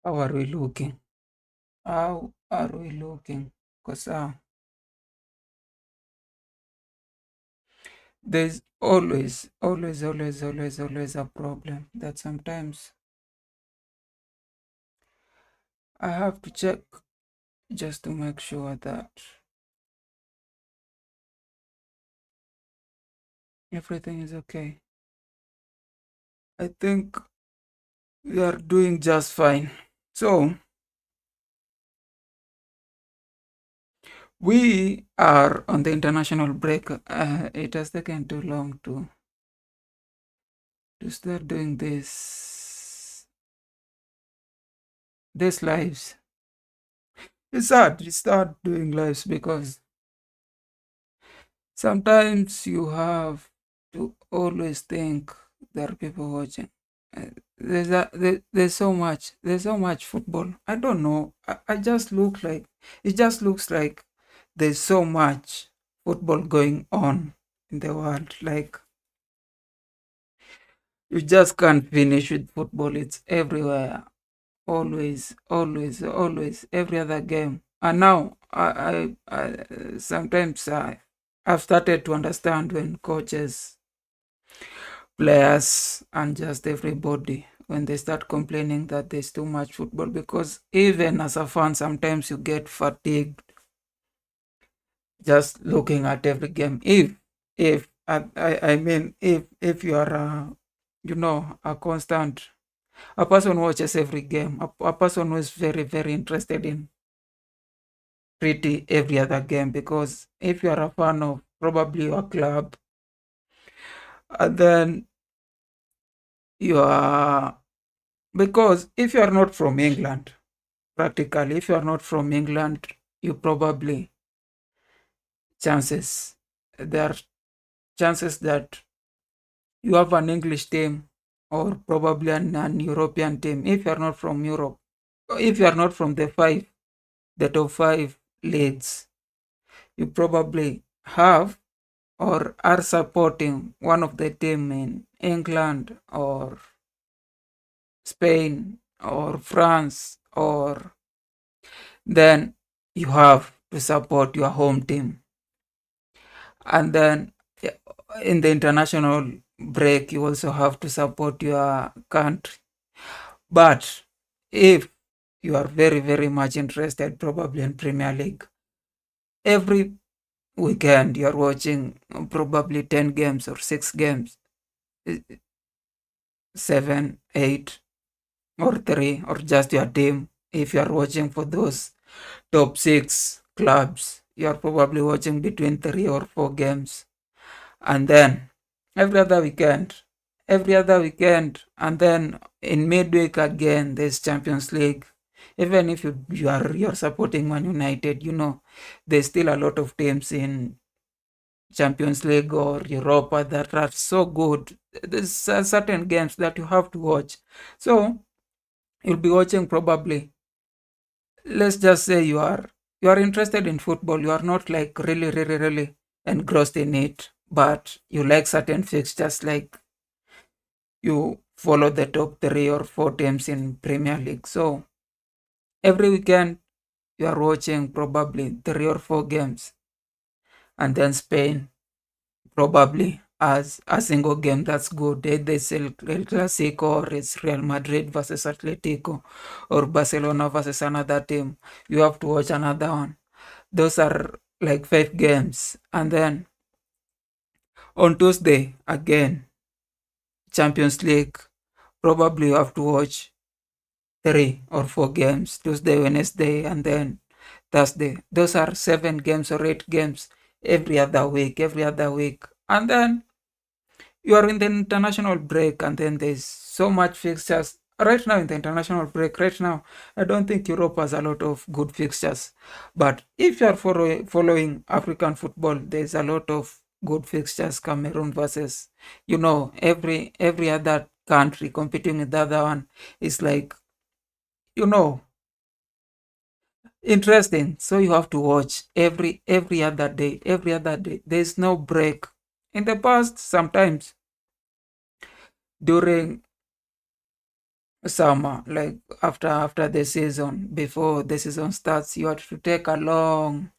How are we looking? How are we looking? Because there's always a problem that sometimes I have to check just to make sure that everything is okay. I think we are doing just fine. So, we are on the international break. It has taken too long to start doing this lives. It's hard to start doing lives because sometimes you have to always think there are people watching. There's so much football. I don't know. I just look like it just looks like there's so much football going on in the world. Like you just can't finish with football. It's everywhere. Always. Every other game. And now I sometimes I've started to understand when coaches, players, and just everybody when they start complaining that there's too much football, because even as a fan sometimes you get fatigued just looking at every game. If I mean if you are a constant, a person who watches every game, a person who is very interested in pretty every other game, because if you are a fan of probably your club, and then you are, because if you are not from England, practically, if you are not from England, you probably chances there are chances that you have an English team or probably an European team. If you are not from Europe, if you are not from the top five leagues, you probably have or are supporting one of the team in England or Spain or France, or then you have to support your home team. And then in the international break, you also have to support your country. But if you are very much interested, probably in Premier League, every weekend you're watching probably 10 games or 6 games, 7, 8, or 3, or just your team. If you are watching for those top 6 clubs, you are probably watching between 3 or 4 games. And then every other weekend, and then in midweek again, there's Champions League. Even if you're supporting Man United, there's still a lot of teams in Champions League or Europa that are so good. There's certain games that you have to watch. So you'll be watching probably, let's just say you are interested in football. You are not like really engrossed in it, but you like certain fixtures, like you follow the top 3 or 4 teams in Premier League. So every weekend you are watching probably 3 or 4 games, and then Spain probably as a single game that's good. Either it's El Clasico, or it's Real Madrid versus Atletico, or Barcelona versus another team. You have to watch another one. Those are like 5 games. And then on Tuesday, again, Champions League, probably you have to watch 3 or 4 games, Tuesday, Wednesday, and then Thursday. Those are 7 games or 8 games every other week. And then you are in the international break, and then there's so much fixtures right now in the international break. Right now, I don't think Europe has a lot of good fixtures, but if you are following African football, there's a lot of good fixtures. Cameroon versus, every other country competing with the other one is like, you know interesting. So you have to watch every other day. There's no break. In the past, sometimes during summer, like after the season, before the season starts, you have to take a long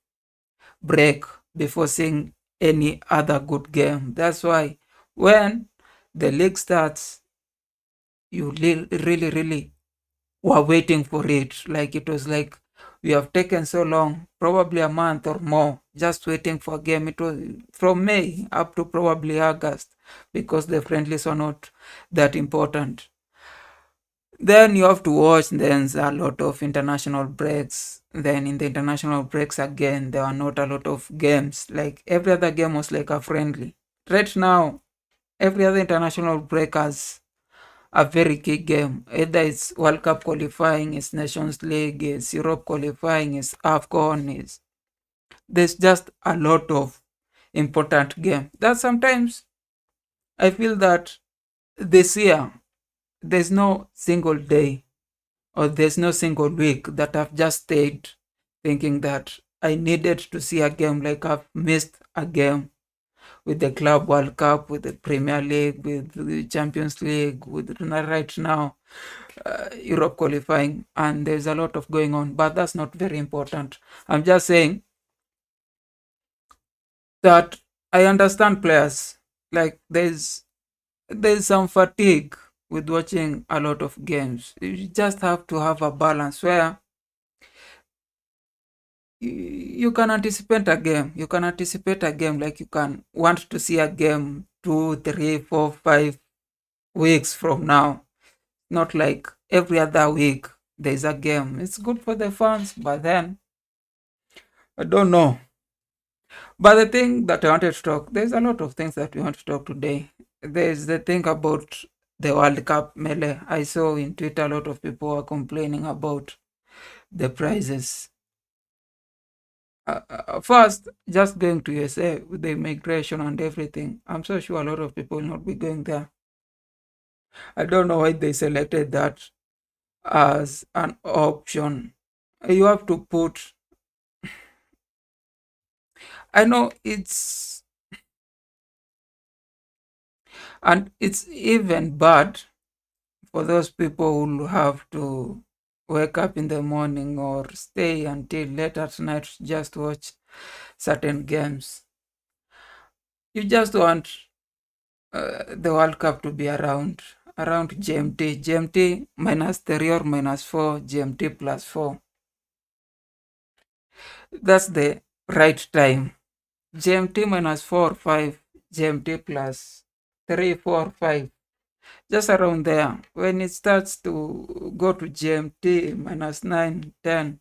break before seeing any other good game. That's why when the league starts, you really were waiting for it. Like it was like we have taken so long, probably a month or more, just waiting for a game. It was from May up to probably August because the friendlies are not that important. Then you have to watch, then there's a lot of international breaks. Then in the international breaks again, there are not a lot of games. Like every other game was like a friendly. Right now, every other international break has a very key game. Either it's World Cup qualifying, it's Nations League, it's Europe qualifying, it's AFCON, it's there's just a lot of important game. That sometimes I feel that this year there's no single day or there's no single week that I've just stayed thinking that I needed to see a game, like I've missed a game with the Club World Cup, with the Premier League, with the Champions League, with right now Europe qualifying, and there's a lot of going on, but that's not very important. I'm just saying that I understand players. Like there's some fatigue with watching a lot of games. You just have to have a balance where you can anticipate a game. You can anticipate a game, like you can want to see a game 2, 3, 4, 5 weeks from now. Not like every other week there's a game. It's good for the fans, but then I don't know. But the thing that I wanted to talk, there's a lot of things that we want to talk today. There's the thing about the World Cup melee. I saw in Twitter a lot of people were complaining about the prizes. First, just going to USA with the immigration and everything, I'm so sure a lot of people will not be going there. I don't know why they selected that as an option. You have to put, I know it's even bad for those people who have to wake up in the morning or stay until late at night to just watch certain games. You just want the World Cup to be around GMT minus 3 or minus 4, GMT plus 4. That's the right time. GMT minus 4 or 5, GMT plus 3, 4, 5. Just around there. When it starts to go to GMT minus 9, 10,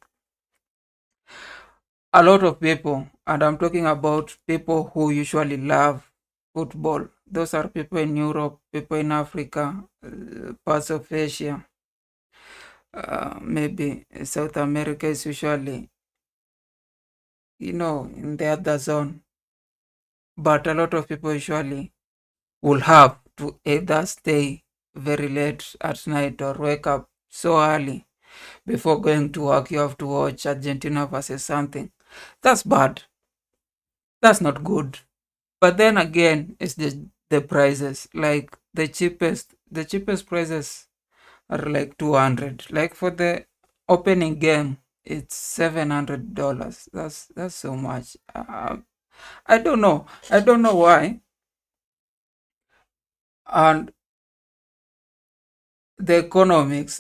a lot of people, and I'm talking about people who usually love football. Those are people in Europe, people in Africa, parts of Asia, maybe South America is usually, in the other zone. But a lot of people usually will have to either stay very late at night or wake up so early before going to work. You have to watch Argentina versus something. That's bad. That's not good. But then again, it's the prices. Like the cheapest prices are like 200. Like for the opening game, it's $700. That's so much. I don't know. I don't know why. And the economics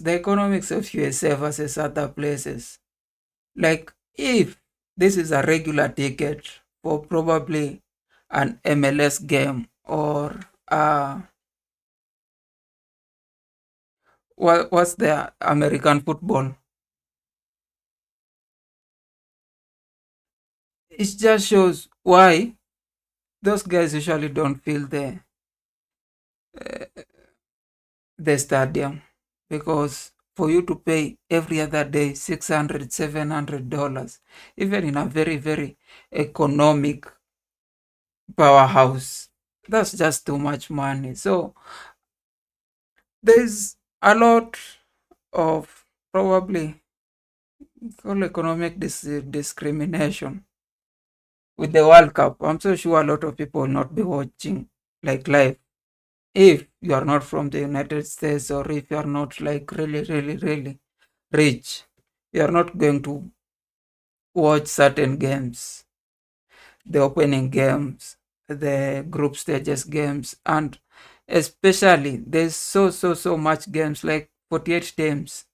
of USA versus other places. Like if this is a regular ticket for probably an MLS game or what's the American football, it just shows why those guys usually don't fill the stadium, because for you to pay every other day 600, $700, even in a very very economic powerhouse, that's just too much money. So there's a lot of probably called economic discrimination with the World Cup. I'm so sure a lot of people will not be watching like live if you are not from the United States, or if you are not like really, really, really rich, you are not going to watch certain games, the opening games, the group stages games, and especially there's so much games, like 48 teams.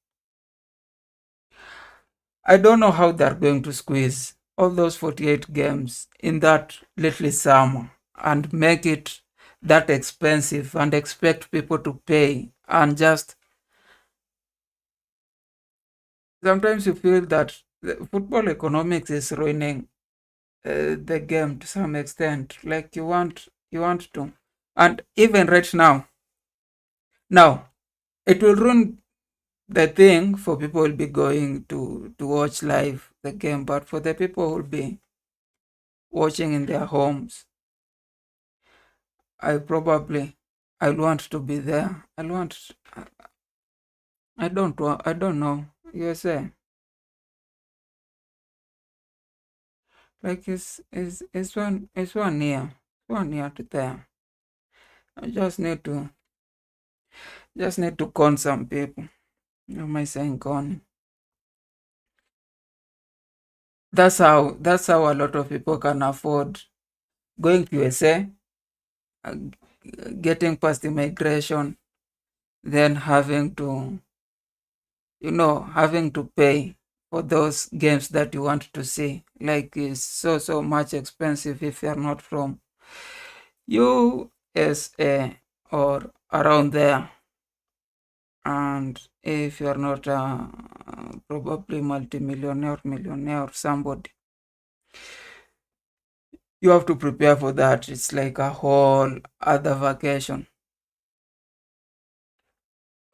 I don't know how they're going to squeeze all those 48 games in that little summer and make it that expensive and expect people to pay. And just sometimes you feel that the football economics is ruining the game to some extent. Like you want to, and even right now it will ruin the thing for people will be going to watch live the game, but for the people who will be watching in their homes, I want to be there. I don't know. USA. Like it's one year. One year to there. I just need to con some people. Am I saying con? That's how a lot of people can afford going to USA, uh, getting past immigration, then having to pay for those games that you want to see. Like it's so much expensive if you're not from USA or around there. And if you're not probably multimillionaire, millionaire, or somebody, you have to prepare for that. It's like a whole other vacation.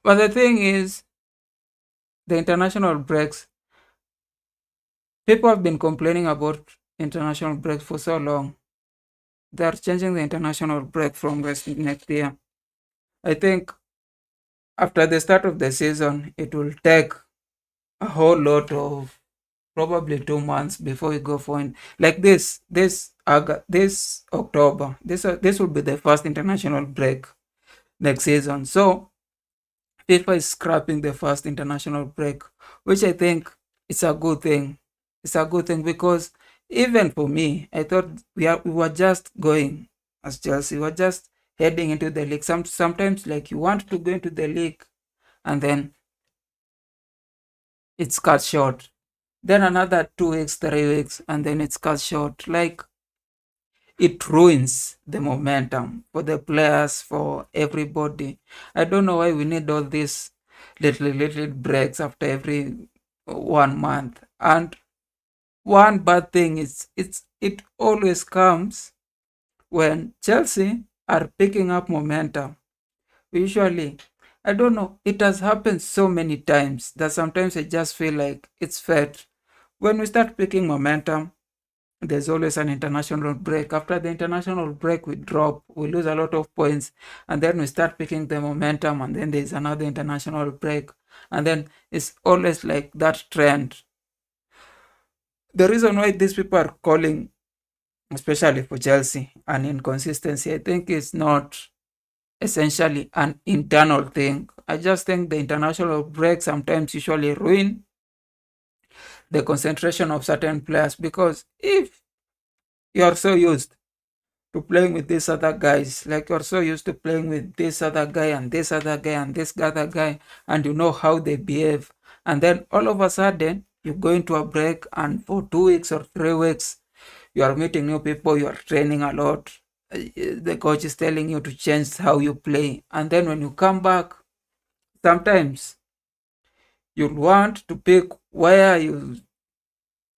But the thing is, the international breaks, people have been complaining about international breaks for so long. They're changing the international break from next year. I think after the start of the season, it will take a whole lot of probably 2 months before we go for like this October. This will be the first international break next season. So FIFA is scrapping the first international break, which I think is a good thing. It's a good thing because even for me, I thought we were just going as Chelsea. We were just heading into the league. Sometimes like you want to go into the league and then it's cut short. Then another 2 weeks, 3 weeks, and then it's cut short. Like it ruins the momentum for the players, for everybody. I don't know why we need all these little breaks after every 1 month. And one bad thing is it always comes when Chelsea are picking up momentum. Usually, I don't know, it has happened so many times that sometimes I just feel like it's fate. When we start picking momentum, there's always an international break. After the international break, we drop, we lose a lot of points, and then we start picking the momentum, and then there's another international break, and then it's always like that trend. The reason why these people are calling, especially for Chelsea, an inconsistency, I think is not essentially an internal thing. I just think the international break sometimes usually ruin the concentration of certain players because if you are so used to playing with these other guys. Like you're so used to playing with this other guy and this other guy and this other guy, and you know how they behave. And then all of a sudden, you go into a break, and for 2 weeks or 3 weeks, you are meeting new people, you are training a lot. The coach is telling you to change how you play. And then when you come back, sometimes you'll want to pick where you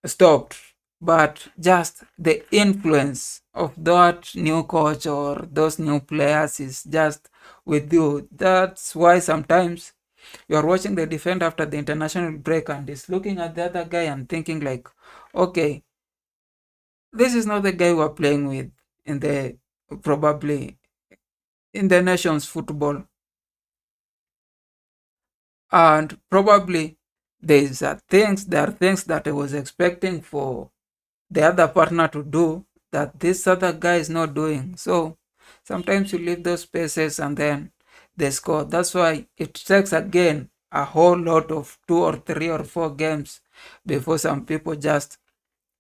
stopped, but just the influence of that new coach or those new players is just with you. That's why sometimes you're watching the defender after the international break and is looking at the other guy and thinking like, okay, this is not the guy we're playing with in the probably in the nation's football. And probably there are things that I was expecting for the other partner to do that this other guy is not doing. So sometimes you leave those spaces and then they score. That's why it takes again a whole lot of 2 or 3 or 4 games before some people just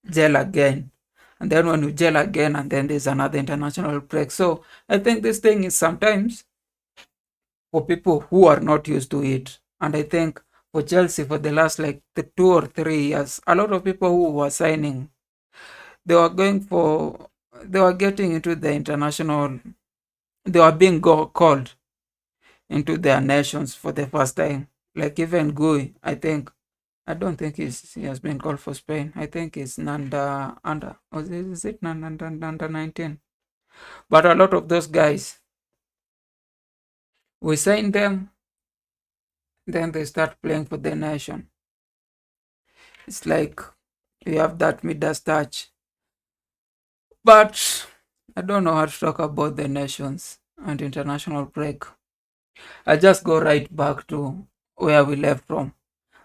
gel again. And then when you gel again, and then there's another international break. So I think this thing is sometimes for people who are not used to it. And I think for Chelsea, for the last like the 2 or 3 years, a lot of people who were signing, they were going for, they were getting into the international, they were being called into their nations for the first time. Like even Gui, I don't think he has been called for Spain. I think it's under, or is it under 19? But a lot of those guys, we sign them, then they start playing for the nation. It's like you have that Midas touch. But I don't know how to talk about the nations and international break. I just go right back to where we left from.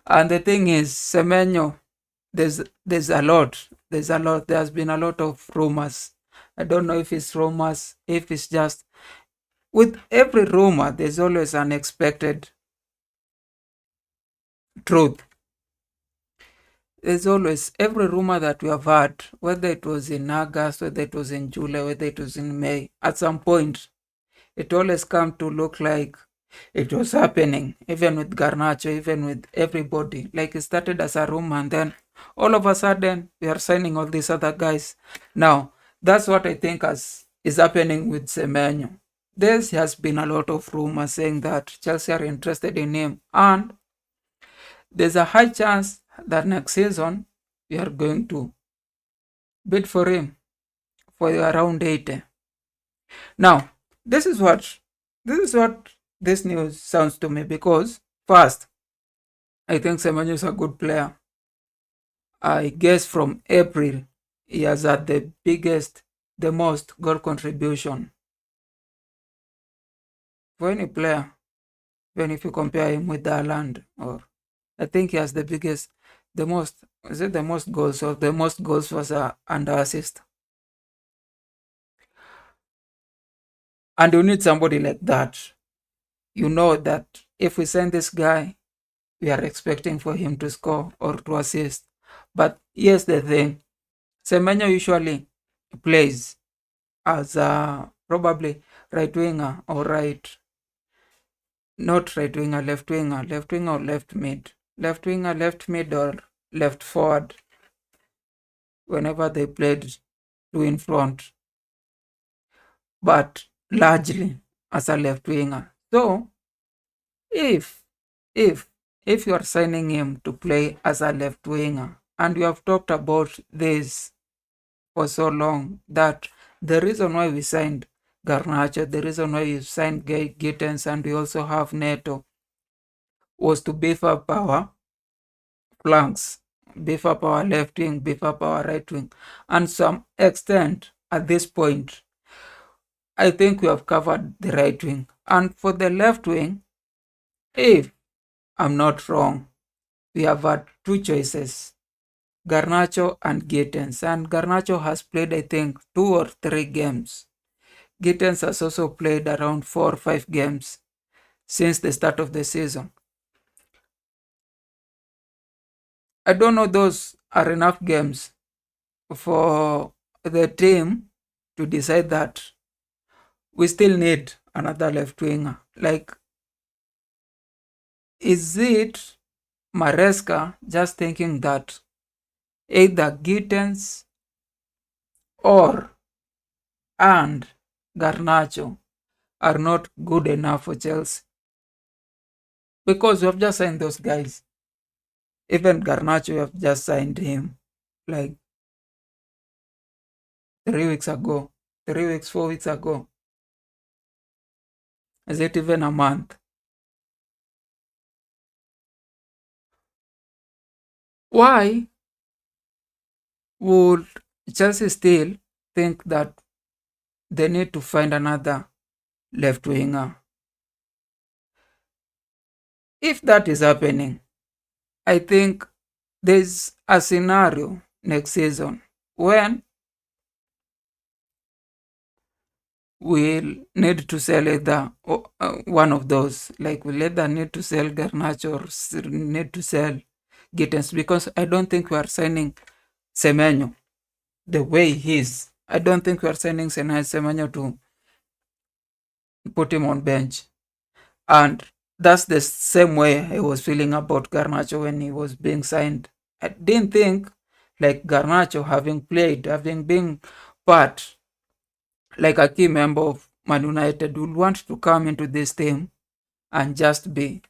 And the thing is, Semenyo, there's a lot. There's a lot. There's been a lot of rumors. I don't know if it's rumors, if it's just with every rumor, there's always unexpected truth. There's always every rumor that we have heard, whether it was in August, whether it was in July, whether it was in May, at some point, it always come to look like it was happening, even with Garnacho, even with everybody. Like it started as a rumor, and then all of a sudden, we are signing all these other guys. Now, that's what I think is happening with Semenyo. There has been a lot of rumors saying that Chelsea are interested in him, and there's a high chance that next season we are going to bid for him for around 80. Now, this is what this news sounds to me, because first, I think Semenyo is a good player. I guess from April he has had the most goal contribution for any player, even if you compare him with Haaland, or I think he has the most, is it the most goals, or the most goals was under assist. And you need somebody like that. You know that if we send this guy, we are expecting for him to score or to assist. But here's the thing, Semenyo usually plays as a probably right winger or not right winger, left winger or left mid, left winger, left mid, or left forward whenever they played two in front, but largely as a left winger. So if if if you are signing him to play as a left winger, and you have talked about this for so long, that the reason why we signed Garnacho, the reason why we signed Gittens, and we also have Neto, was to beef up our flanks, beef up our left wing, beef up our right wing. And some extent at this point, I think we have covered the right wing. And for the left wing, if I'm not wrong, we have had two choices, Garnacho and Gittens. And Garnacho has played, I think, 2 or 3 games. Gittens has also played around 4 or 5 games since the start of the season. I don't know those are enough games for the team to decide that we still need another left winger. Like, is it Maresca just thinking that either Gittens or and Garnacho are not good enough for Chelsea? Because we have just signed those guys. Even Garnacho, we have just signed him like 3 weeks ago, 3 weeks, 4 weeks ago. Is it even a month? Why would Chelsea still think that they need to find another left winger? If that is happening, I think there's a scenario next season when we'll need to sell either one of those. Like we'll either need to sell Garnacho or need to sell Gittens, because I don't think we are signing Semenyo the way he is. I don't think we are signing Semenyo to put him on bench. And that's the same way I was feeling about Garnacho when he was being signed. I didn't think like Garnacho, having been part, like a key member of Man United, would want to come into this team and just be,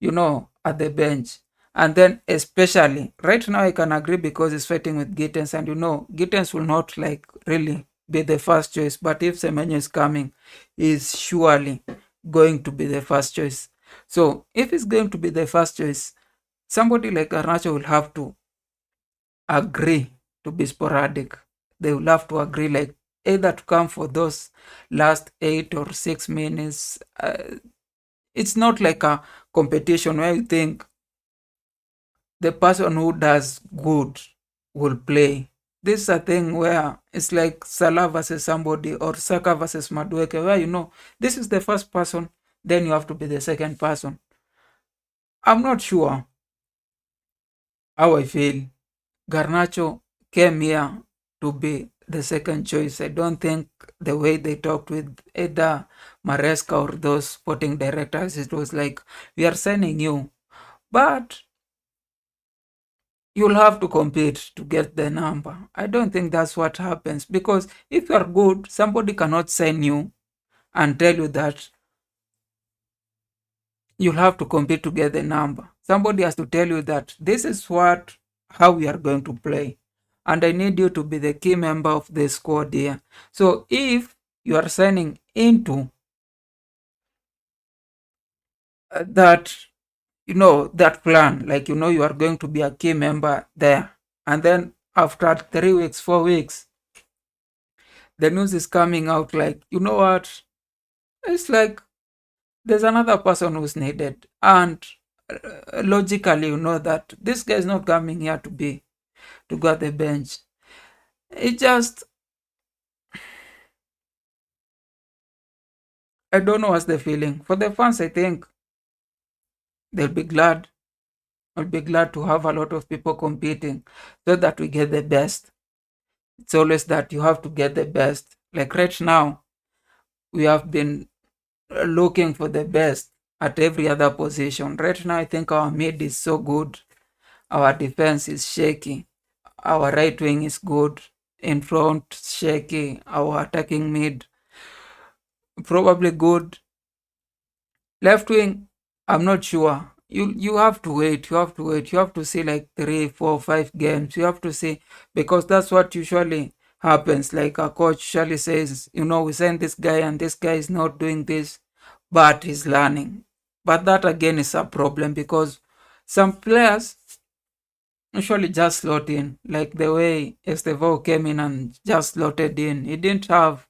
at the bench. And then especially right now I can agree because he's fighting with Gittens, and Gittens will not like really be the first choice. But if Semenyo is coming, he's surely going to be the first choice. So if he's going to be the first choice, somebody like Garnacho will have to agree to be sporadic. They will have to agree like either to come for those last 8 or 6 minutes. It's not like a competition where you think the person who does good will play. This is a thing where it's like Salah versus somebody or Saka versus Madueke, where this is the first person, then you have to be the second person. I'm not sure how I feel. Garnacho came here to be the second choice. I don't think the way they talked with either Maresca or those sporting directors, it was like, we are signing you, but you'll have to compete to get the number. I don't think that's what happens, because if you are good, somebody cannot sign you and tell you that you'll have to compete to get the number. Somebody has to tell you that this is how we are going to play, and I need you to be the key member of the squad here. So if you are signing into that, that plan, like you are going to be a key member there, and then after 3 weeks, 4 weeks, the news is coming out like, you know what, it's like there's another person who's needed, and logically you know that this guy is not coming here to go at the bench. It just, I don't know what's the feeling for the fans. I think they'll be glad. I'll be glad to have a lot of people competing so that we get the best. It's always that you have to get the best. Like right now, we have been looking for the best at every other position. Right now, I think our mid is so good. Our defense is shaky. Our right wing is good. In front, shaky. Our attacking mid, probably good. Left wing, I'm not sure. You have to wait. You have to wait. You have to see like 3, 4, 5 games. You have to see, because that's what usually happens. Like a coach usually says, we send this guy and this guy is not doing this, but he's learning. But that again is a problem, because some players usually just slot in, like the way Estevao came in and just slotted in. He didn't have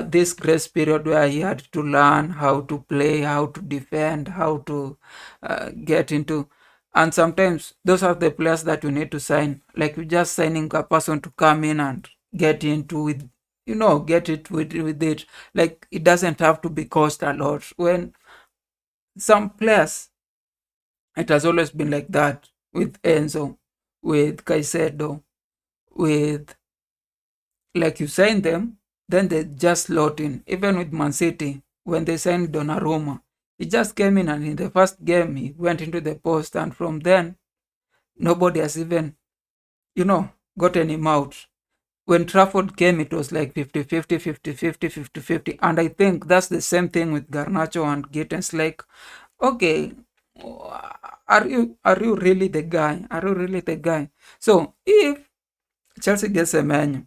this grace period where he had to learn how to play, how to defend, how to get into. And sometimes those are the players that you need to sign. Like you're just signing a person to come in and get into with, get it with it. Like it doesn't have to be cost a lot. When some players, it has always been like that with Enzo, with Caicedo, with, like you sign them, then they just slot in. Even with Man City, when they signed Donnarumma, he just came in and in the first game he went into the post, and from then nobody has even, gotten him out. When Trafford came, it was like 50-50, 50-50, 50-50. And I think that's the same thing with Garnacho and Gittens. Like, okay, are you really the guy? Are you really the guy? So if Chelsea gets a menu,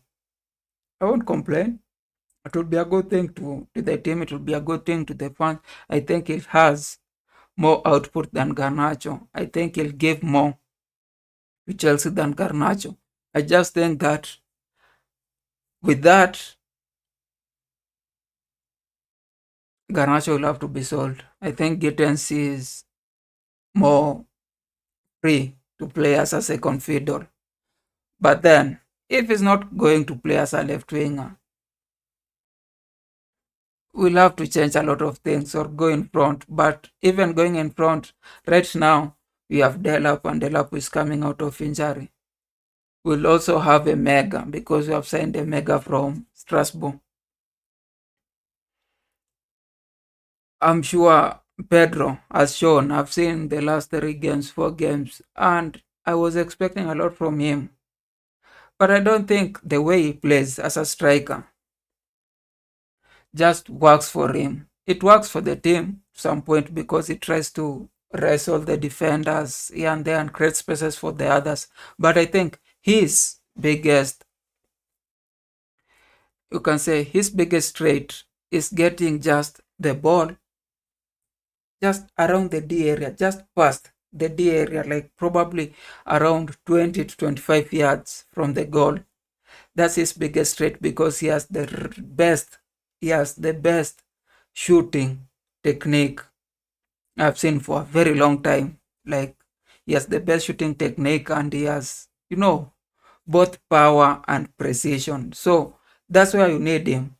I won't complain. It will be a good thing to the team. It will be a good thing to the fans. I think it has more output than Garnacho. I think he'll give more to Chelsea than Garnacho. I just think that with that, Garnacho will have to be sold. I think Gittens is more free to play as a second fiddle. But then, if he's not going to play as a left winger, we'll have to change a lot of things or go in front. But even going in front, right now, we have Delap, and Delap is coming out of injury. We'll also have a mega because we have signed a mega from Strasbourg. I'm sure Pedro has shown. I've seen the last 3 games, 4 games, and I was expecting a lot from him. But I don't think the way he plays as a striker just works for him. It works for the team to some point because he tries to wrestle the defenders here and there and create spaces for the others. But I think you can say his biggest trait is getting just the ball just around the D area, just past the D area, like probably around 20 to 25 yards from the goal. That's his biggest trait because he has the best shooting technique I've seen for a very long time. Like, he has the best shooting technique, and he has, both power and precision. So that's why you need him.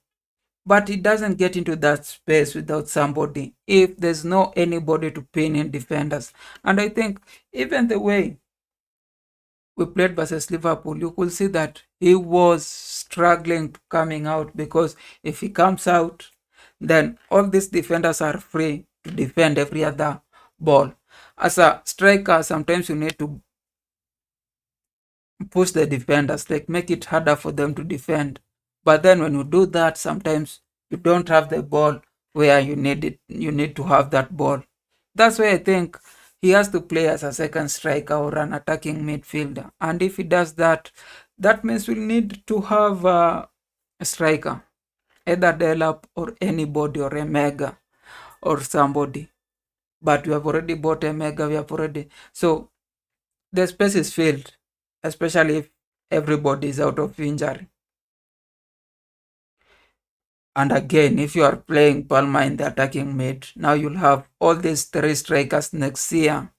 But he doesn't get into that space without somebody if there's no anybody to pin in defenders. And I think even the way we played versus Liverpool, you could see that he was struggling to coming out, because if he comes out, then all these defenders are free to defend every other ball. As a striker, sometimes you need to push the defenders, like make it harder for them to defend. But then when you do that, sometimes you don't have the ball where you need it. You need to have that ball. That's why I think he has to play as a second striker or an attacking midfielder. And if he does that, that means we'll need to have a striker, either Delap or anybody or a mega or somebody. But we have already bought a mega. We have already, so the space is filled, especially if everybody is out of injury. And again, if you are playing Palma in the attacking mid, now you'll have all these 3 strikers next year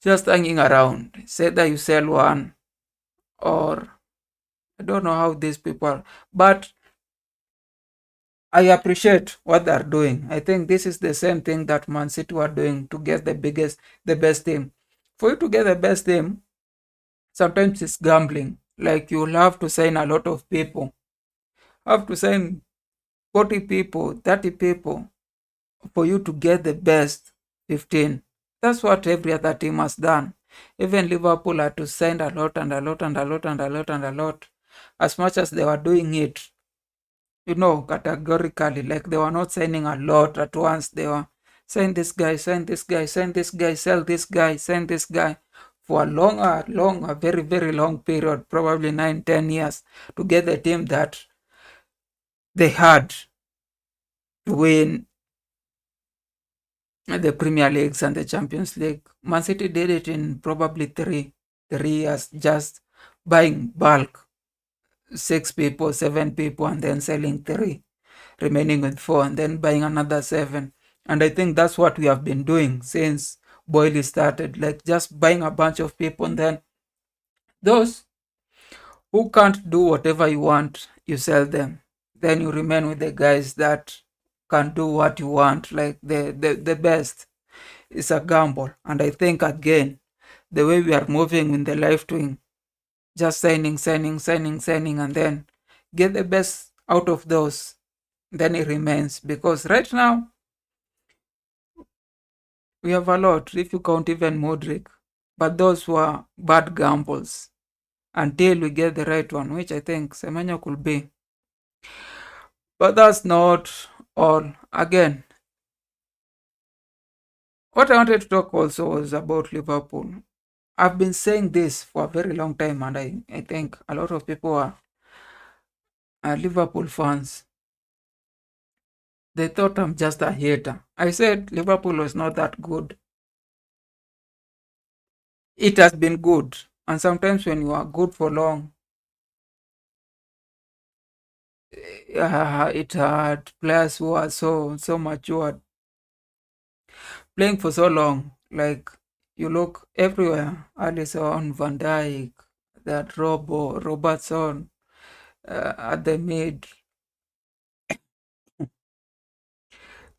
just hanging around. Say that you sell one, or I don't know how these people are, but I appreciate what they're doing. I think this is the same thing that Man City were doing to get the best team. For you to get the best team, sometimes it's gambling. Like, you'll have to sign a lot of people. Have to sign 40 people, 30 people for you to get the best 15. That's what every other team has done. Even Liverpool had to sign a lot and a lot and a lot and a lot and a lot. As much as they were doing it, categorically, like they were not signing a lot at once. They were sign this guy, sign this guy, sign this guy, sell this guy, sign this guy for a very, very long period, probably 9, 10 years, to get the team that they had to win the Premier Leagues and the Champions League. Man City did it in probably three years, just buying bulk, 6 people, 7 people, and then selling 3, remaining with 4, and then buying another 7. And I think that's what we have been doing since Boyle started, like just buying a bunch of people, and then those who can't do whatever you want, you sell them. Then you remain with the guys that can do what you want, like the best. It's a gamble. And I think, again, the way we are moving in the life twin, just signing, signing, signing, signing, and then get the best out of those, then it remains. Because right now, we have a lot, if you count even Modric. But those were bad gambles until we get the right one, which I think Semenyo could be. But that's not all. Again, what I wanted to talk also was about Liverpool. I've been saying this for a very long time, and I think a lot of people are Liverpool fans. They thought I'm just a hater. I said Liverpool was not that good. It has been good. And sometimes when you are good for long, it had players who are so mature, playing for so long. Like, you look everywhere: Alisson, Van Dijk, that Robertson at the mid.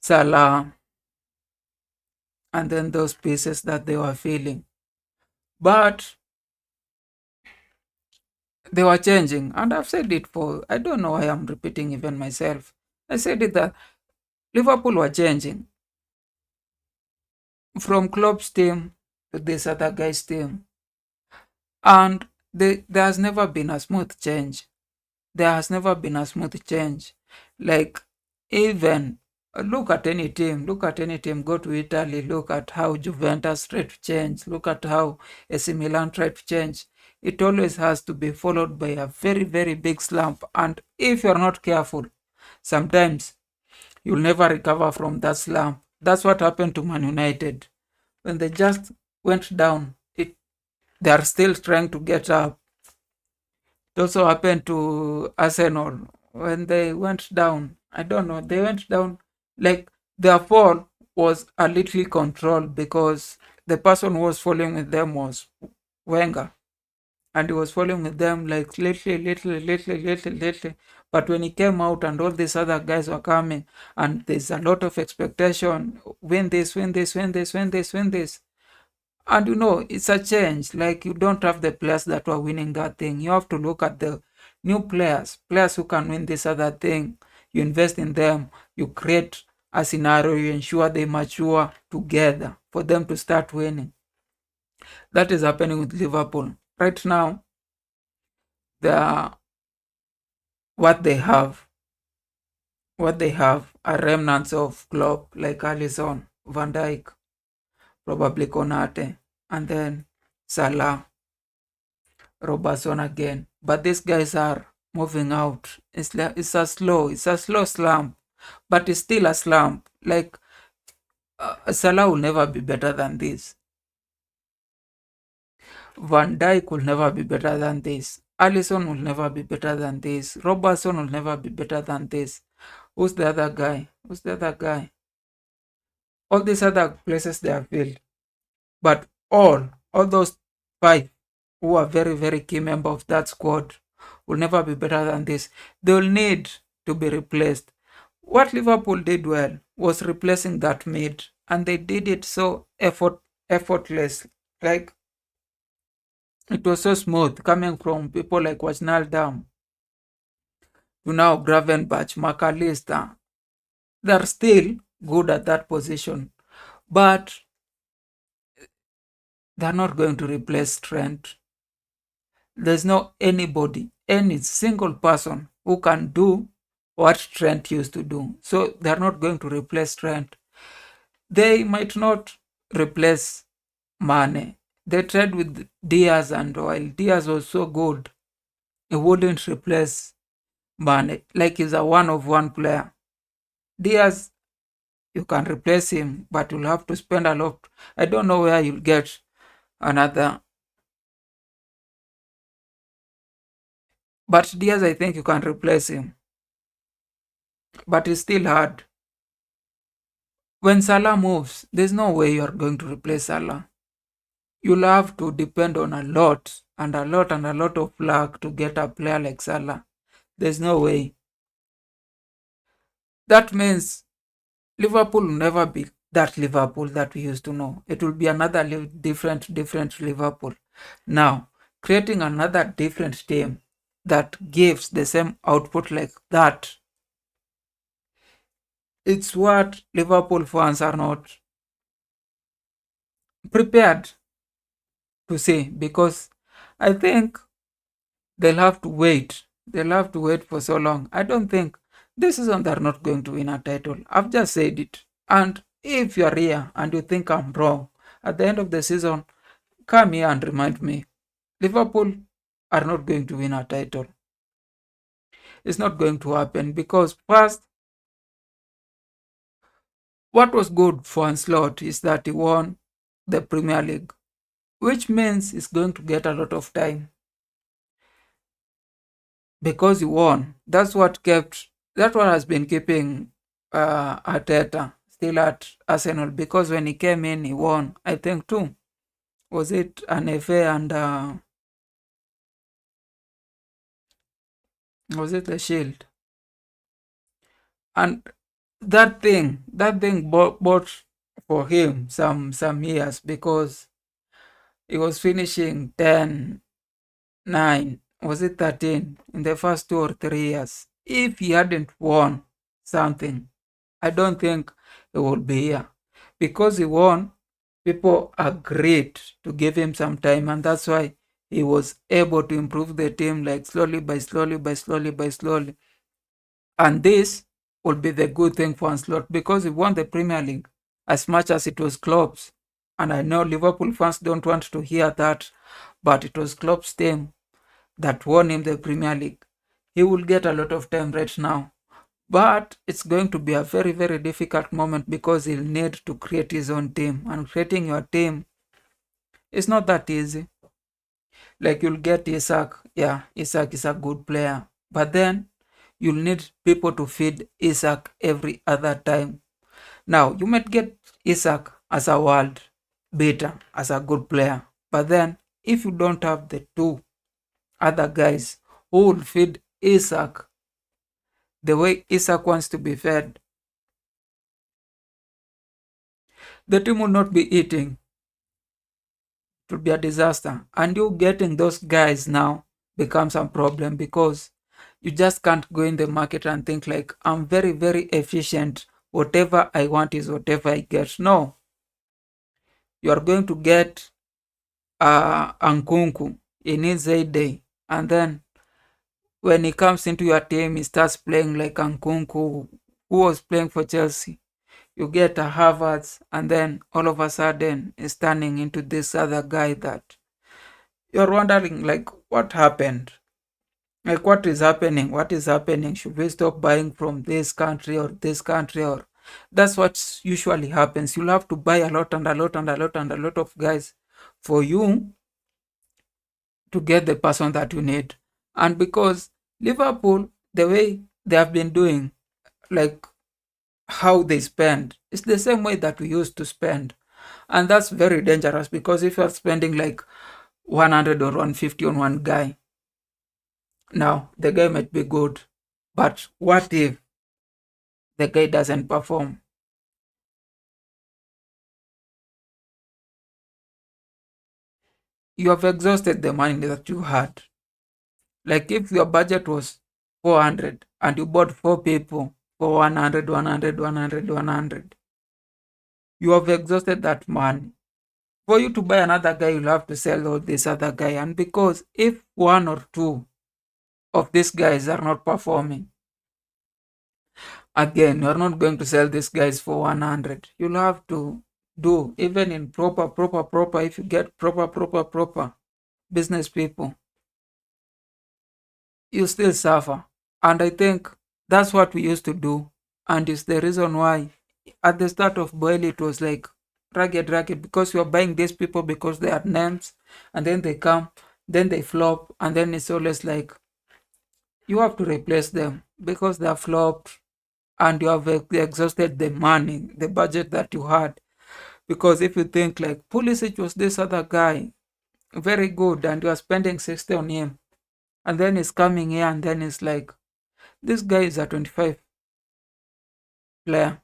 Salah, and then those pieces that they were feeling. But they were changing, and I've said it for, I don't know why I'm repeating even myself. I said it that Liverpool were changing from Klopp's team to this other guy's team, and there has never been a smooth change. There has never been a smooth change. Like, even look at any team, go to Italy, look at how Juventus tried to change, look at how AC Milan tried to change. It always has to be followed by a very, very big slump. And if you're not careful, sometimes you'll never recover from that slump. That's what happened to Man United. When they just went down, they are still trying to get up. It also happened to Arsenal when they went down. I don't know. They went down, like, their fall was a little controlled because the person who was falling with them was Wenger, and he was falling with them like little. But when he came out and all these other guys were coming, and there's a lot of expectation, win this, win this, win this, win this, win this. And it's a change. Like, you don't have the players that were winning that thing. You have to look at the new players who can win this other thing. You invest in them, you create a scenario, you ensure they mature together for them to start winning. That is happening with Liverpool. Right now, they are, what they have, are remnants of Klopp, like Alisson, Van Dijk, probably Konate, and then Salah, Robertson again. But these guys are moving out. It's a slow slump, but it's still a slump. Like, Salah will never be better than this. Van Dijk will never be better than this. Allison will never be better than this. Robertson will never be better than this. Who's the other guy? All these other places they have filled. But all those five who are very, very key member of that squad will never be better than this. They will need to be replaced. What Liverpool did well was replacing that mid, and they did it so effortless. Like, it was so smooth coming from people like Wijnaldum to now Gravenberch, McAllister. They're still good at that position, but they're not going to replace Trent. There's no anybody, any single person who can do what Trent used to do. So they're not going to replace Trent. They might not replace Mane. They tried with Diaz, and while Diaz was so good, he wouldn't replace Mane. Like, he's a one-of-one player. Diaz, you can replace him, but you'll have to spend a lot. I don't know where you'll get another. But Diaz, I think you can replace him. But it's still hard. When Salah moves, there's no way you're going to replace Salah. You'll have to depend on a lot and a lot and a lot of luck to get a player like Salah. There's no way. That means Liverpool will never be that Liverpool that we used to know. It will be another different Liverpool. Now, creating another different team that gives the same output like that, it's what Liverpool fans are not prepared to see, because I think they'll have to wait. They'll have to wait for so long. I don't think this season they're not going to win a title. I've just said it. And if you're here and you think I'm wrong, at the end of the season, come here and remind me. Liverpool are not going to win a title. It's not going to happen because, first, what was good for Ancelotti is that he won the Premier League, which means he's going to get a lot of time because he won. That's what has been keeping Arteta still at Arsenal, because when he came in, he won, I think, too. Was it an FA and was it the Shield? And that thing bought for him some years, because he was finishing 10, 9, was it 13 in the first 2 or 3 years. If he hadn't won something, I don't think he would be here. Because he won, people agreed to give him some time, and that's why he was able to improve the team, like slowly by slowly by slowly by slowly. And this will be the good thing for Ancelotti, because he won the Premier League as much as it was Klopp's. And I know Liverpool fans don't want to hear that, but it was Klopp's team that won him the Premier League. He will get a lot of time right now. But it's going to be a very, very difficult moment, because he'll need to create his own team. And creating your team is not that easy. Like, you'll get Isaac. Yeah, Isaac is a good player. But then you'll need people to feed Isaac every other time. Now, you might get Isaac as a world beater, as a good player. But then, if you don't have the two other guys who will feed Isaac the way Isaac wants to be fed, the team will not be eating. It will be a disaster. And you getting those guys now becomes a problem, because you just can't go in the market and think like, I'm very, very efficient. Whatever I want is whatever I get. No, you are going to get Ankunku in his heyday. And then when he comes into your team, he starts playing like Ankunku, who was playing for Chelsea. You get a Havertz, and then all of a sudden he's turning into this other guy that you're wondering, like, what happened? Like, what is happening? What is happening? Should we stop buying from this country or this country? Or that's what usually happens. You'll have to buy a lot and a lot and a lot and a lot of guys for you to get the person that you need. And because Liverpool, the way they have been doing, like how they spend, it's the same way that we used to spend. And that's very dangerous, because if you're spending like 100 or 150 on one guy, now the guy might be good, but what if the guy doesn't perform? You have exhausted the money that you had. Like, if your budget was 400 and you bought four people for 100, 100, 100, 100, you have exhausted that money. For you to buy another guy, you'll have to sell all this other guy. And because if one or two of these guys are not performing, again, you're not going to sell these guys for 100. You'll have to do, even in proper, if you get proper business people, you still suffer. And I think that's what we used to do. And it's the reason why at the start of Boyle it was like ragged, because you're buying these people because they had names, and then they come, then they flop, and then it's always like you have to replace them because they are flopped, and you have exhausted the money, the budget that you had. Because if you think like Pulisic was this other guy, very good, and you are spending 60 on him, and then he's coming here, and then it's like, this guy is a 25 player.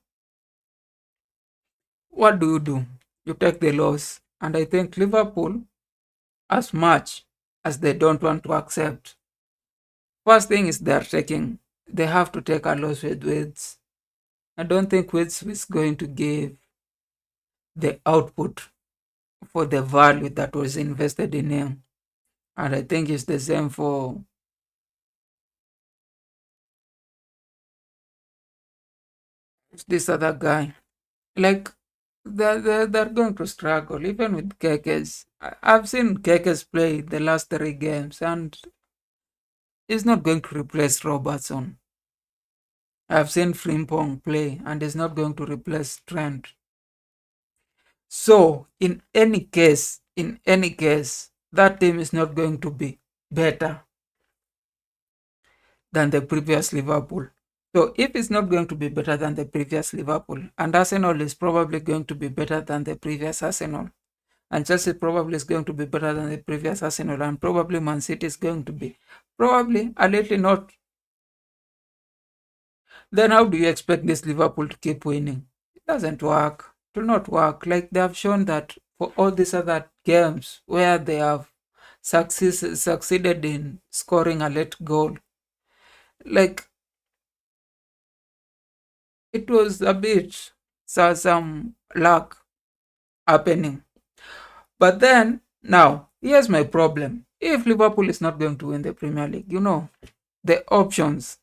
What do? You take the loss. And I think Liverpool, as much as they don't want to accept, first thing is they have to take a loss with Wits. I don't think Wits is going to give the output for the value that was invested in him. And I think it's the same for this other guy. Like, they're going to struggle, even with Kekes. I've seen Kekes play the last 3 games, and he's not going to replace Robertson. I've seen Frimpong play, and he's not going to replace Trent. So, in any case, that team is not going to be better than the previous Liverpool. So, if it's not going to be better than the previous Liverpool, and Arsenal is probably going to be better than the previous Arsenal, and Chelsea probably is going to be better than the previous Arsenal, and probably Man City is going to be probably a little then how do you expect this Liverpool to keep winning? It doesn't work. It will not work. Like they have shown that for all these other games where they have succeeded in scoring a late goal, like it was a bit some luck happening. But then now here's my problem. If Liverpool is not going to win the Premier League, the options,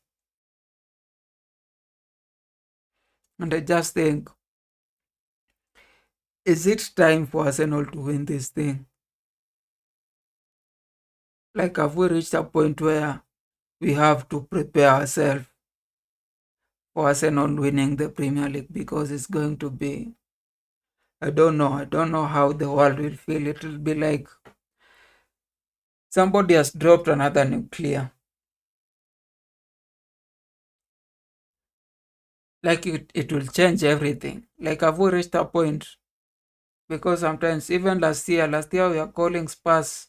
and I just think, is it time for Arsenal to win this thing? Like, have we reached a point where we have to prepare ourselves for Arsenal winning the Premier League? Because it's going to be, I don't know how the world will feel. It will be like somebody has dropped another nuclear. Like it will change everything. Like, have we reached a point? Because sometimes, even last year we are calling Spurs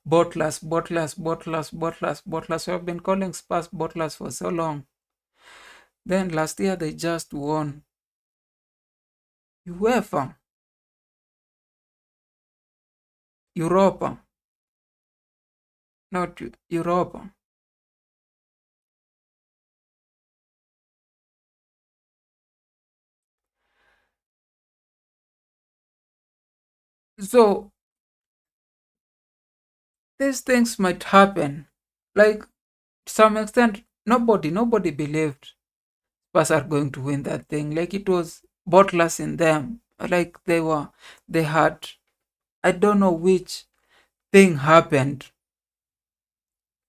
Bottlers, Bottlers, Bottlers, Bottlers, Bottlers. We have been calling Spurs Bottlers for so long. Then last year they just won UEFA, Europa, not Europa. So these things might happen. Like, to some extent, nobody believed Spurs are going to win that thing. Like, it was bottlers in them. Like, they had, I don't know which thing happened.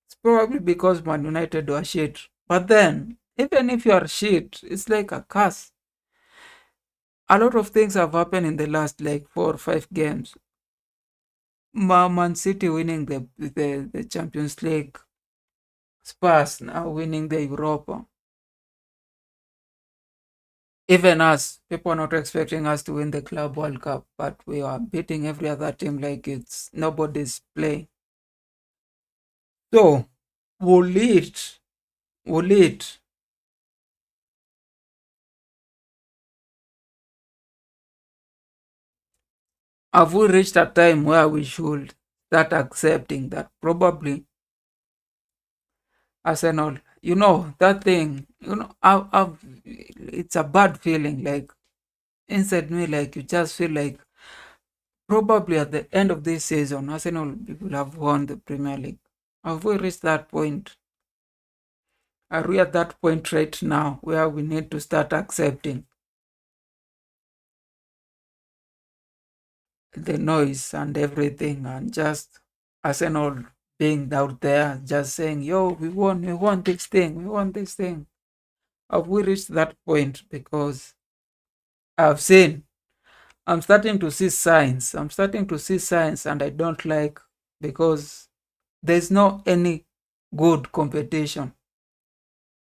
It's probably because Man United were shit. But then, even if you are shit, it's like a curse. A lot of things have happened in the last like 4 or 5 games. Man City winning the Champions League, Spurs now winning the Europa. Even us, people are not expecting us to win the Club World Cup, but we are beating every other team like it's nobody's play. So, will it, will it, have we reached a time where we should start accepting that probably Arsenal, that thing, it's a bad feeling. Like, inside me, like, you just feel like probably at the end of this season, Arsenal will have won the Premier League. Have we reached that point? Are we at that point right now where we need to start accepting the noise and everything, and just Arsenal being out there just saying, yo, we won this thing, we won this thing? Have we reached that point? Because I've seen, I'm starting to see signs. I'm starting to see signs, and I don't like, because there's no any good competition.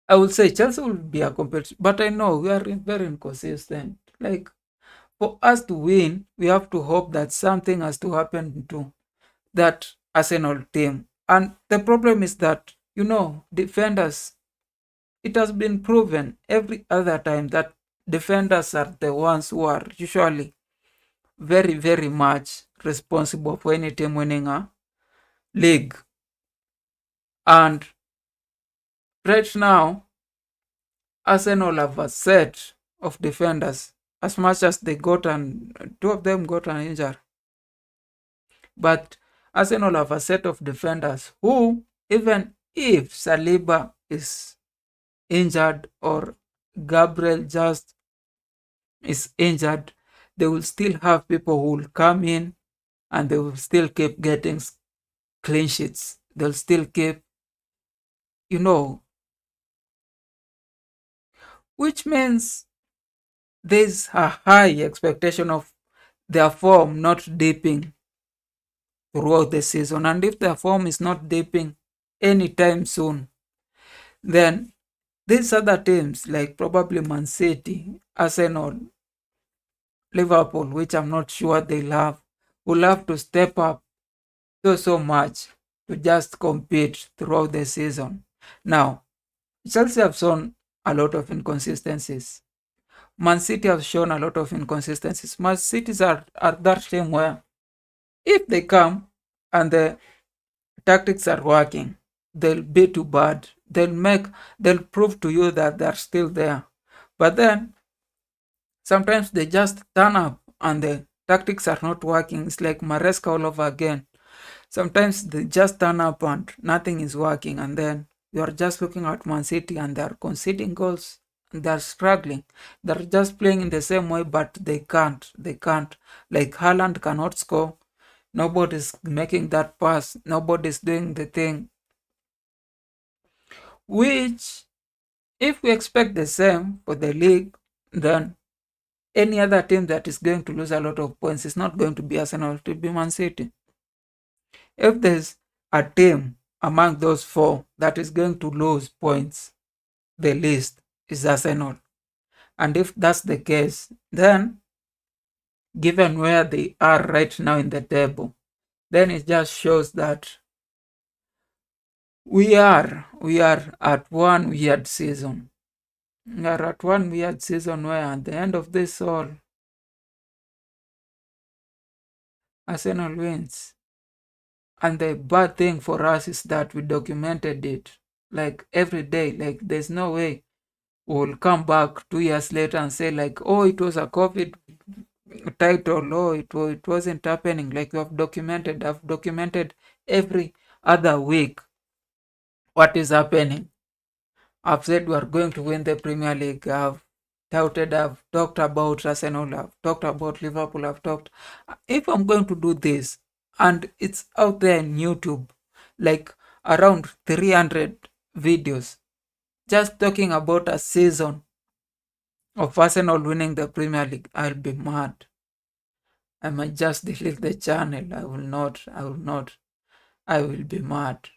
I would say Chelsea will be a competition, but I know we are very inconsistent. Like, for us to win, we have to hope that something has to happen to that Arsenal team. And the problem is that, defenders, it has been proven every other time that defenders are the ones who are usually very, very much responsible for any team winning a league. And right now, Arsenal have a set of defenders, as much as they got, and two of them got an injury. But Arsenal have a set of defenders who, even if Saliba is injured or Gabriel just is injured, they will still have people who will come in, and they will still keep getting clean sheets. They'll still keep, you know, which means there's a high expectation of their form not dipping throughout the season. And if their form is not dipping anytime soon, then these other teams, like probably Man City, Arsenal, Liverpool, which I'm not sure they'll have, will have to step up so much to just compete throughout the season. Now, Chelsea have shown a lot of inconsistencies. Man City have shown a lot of inconsistencies. Man Cities are that team where if they come and the tactics are working, they'll be too bad. They'll prove to you that they're still there. But then sometimes they just turn up and the tactics are not working. It's like Maresca all over again. Sometimes they just turn up and nothing is working, and then you are just looking at Man City and they're conceding goals and they're struggling. They're just playing in the same way, but they can't. They can't. Like Haaland cannot score. Nobody's making that pass. Nobody's doing the thing. Which, if we expect the same for the league, then any other team that is going to lose a lot of points is not going to be Arsenal, to be Man City. If there's a team among those four that is going to lose points, the least is Arsenal. And if that's the case, then given where they are right now in the table, then it just shows that we are at one weird season. We are at one weird season where at the end of this all, Arsenal wins. And the bad thing for us is that we documented it like every day. Like there's no way we'll come back 2 years later and say like, oh, it was a COVID title, oh, it wasn't happening. Like I've documented every other week what is happening. I've said we are going to win the Premier League. I've talked about Arsenal, I've talked about Liverpool, if I'm going to do this and it's out there in YouTube, like around 300 videos, just talking about a season of Arsenal winning the Premier League, I'll be mad. I might just delete the channel. I will not. I will be mad.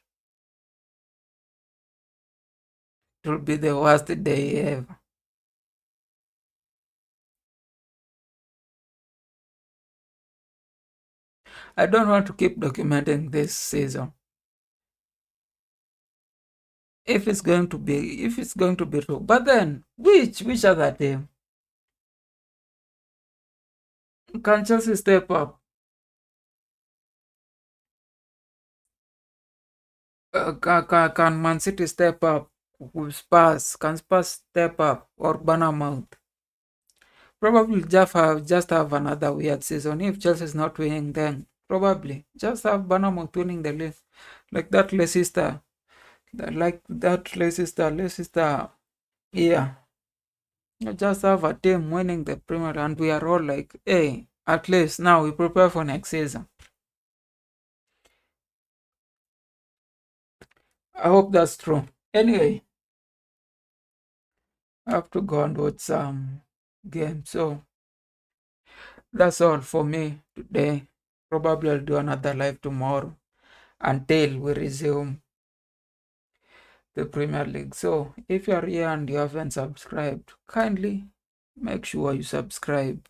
It will be the worst day ever. I don't want to keep documenting this season. If it's going to be true. But then which other team? Can Chelsea step up? Can Man City step up? Will Spurs? Can Spurs step up? Or Bournemouth? Probably just have another weird season. If Chelsea is not winning, then probably just have Bournemouth winning the league. Like that Leicester. Leicester. Yeah. You just have a team winning the Premier and we are all like, hey, at least now we prepare for next season. I hope that's true. Anyway, I have to go and watch some game. So that's all for me today. Probably I'll do another live tomorrow until we resume the Premier League. So if you're here and you haven't subscribed, kindly make sure you subscribe.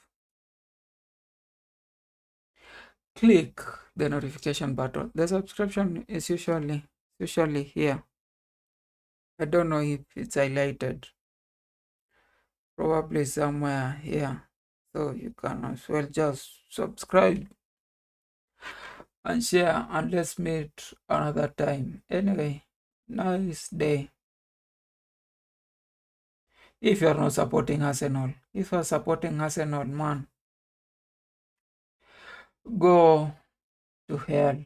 Click the notification button. The subscription is usually here. I don't know if it's highlighted. Probably somewhere here. So you can as well just subscribe and share, and let's meet another time. Anyway, nice day. If you're not supporting Arsenal, if you're supporting Arsenal, man, go to hell.